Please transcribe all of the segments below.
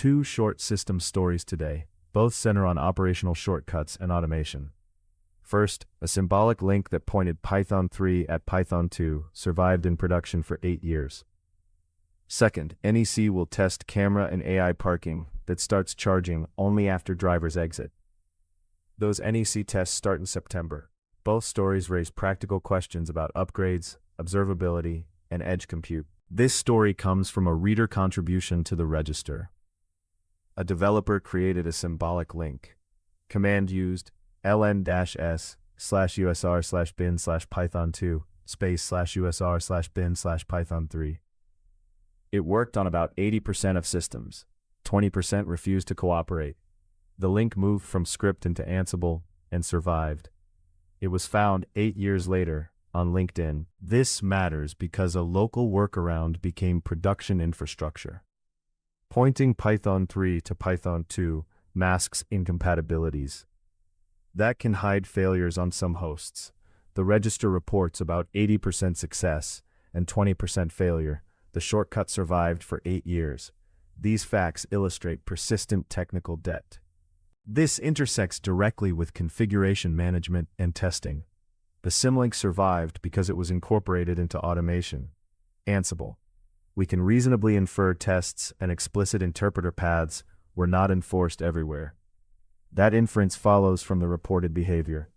Two short system stories today, both center on operational shortcuts and automation. First, a symbolic link that pointed Python 3 at Python 2 survived in production for 8 years. Second, NEC will test camera and AI parking that starts charging only after drivers exit. Those NEC tests start in September. Both stories raise practical questions about upgrades, observability, and edge compute. This story comes from a reader contribution to the register. A developer created a symbolic link. Command used ln-s/usr/bin/python2 /usr/bin/python3. It worked on about 80% of systems. 20% refused to cooperate. The link moved from script into Ansible and survived. It was found 8 years later on LinkedIn. This matters because a local workaround became production infrastructure. Pointing Python 3 to Python 2 masks incompatibilities. That can hide failures on some hosts. The register reports about 80% success and 20% failure. The shortcut survived for 8 years. These facts illustrate persistent technical debt. This intersects directly with configuration management and testing. The symlink survived because it was incorporated into automation. Ansible. We can reasonably infer tests and explicit interpreter paths were not enforced everywhere. That inference follows from the reported behavior.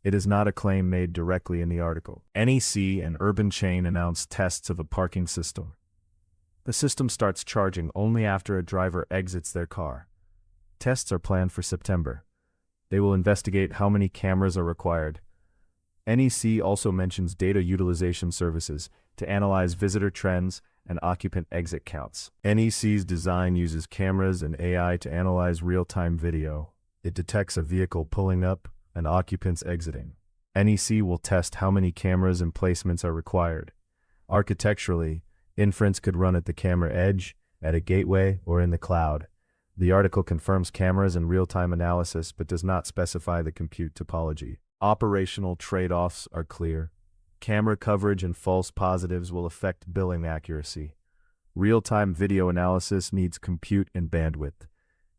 It is not a claim made directly in the article. NEC and UrbanChain announced tests of a parking system. The system starts charging only after a driver exits their car. Tests are planned for September. They will investigate how many cameras are required. NEC also mentions data utilization services to analyze visitor trends and occupant exit counts. NEC's design uses cameras and AI to analyze real-time video. It detects a vehicle pulling up and occupants exiting. NEC will test how many cameras and placements are required. Architecturally, inference could run at the camera edge, at a gateway, or in the cloud. The article confirms cameras and real-time analysis but does not specify the compute topology. Operational trade-offs are clear. Camera coverage and false positives will affect billing accuracy. Real-time video analysis needs compute and bandwidth.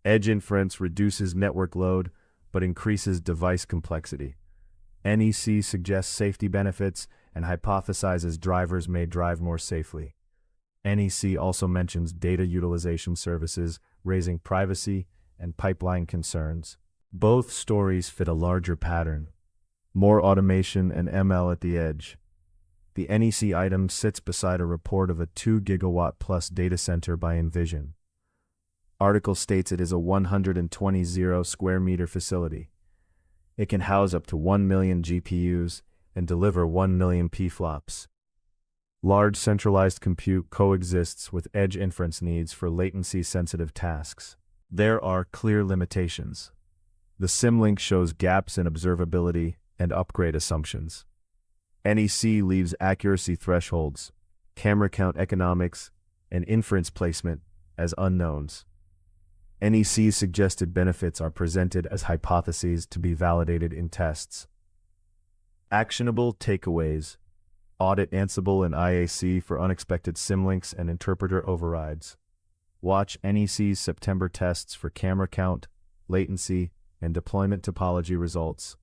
Edge inference reduces network load but increases device complexity. NEC suggests safety benefits and hypothesizes drivers may drive more safely. NEC also mentions data utilization services, raising privacy and pipeline concerns. Both stories fit a larger pattern. More automation and ML at the edge. The NEC item sits beside a report of a 2 gigawatt plus data center by Envision. Article states it is a 120 square meter facility. It can house up to 1 million GPUs and deliver 1 million pflops. Large centralized compute coexists with edge inference needs for latency-sensitive tasks. There are clear limitations. The symlink shows gaps in observability and upgrade assumptions. NEC leaves accuracy thresholds, camera count economics, and inference placement as unknowns. NEC's suggested benefits are presented as hypotheses to be validated in tests. Actionable takeaways. Audit Ansible and IAC for unexpected symlinks and interpreter overrides. Watch NEC's September tests for camera count, latency, and deployment topology results.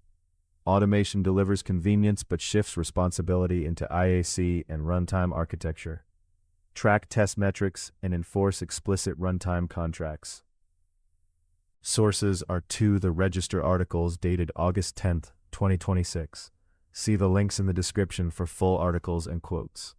Automation delivers convenience but shifts responsibility into IAC and runtime architecture. Track test metrics and enforce explicit runtime contracts. Sources are the register articles dated August 10, 2026. See the links in the description for full articles and quotes.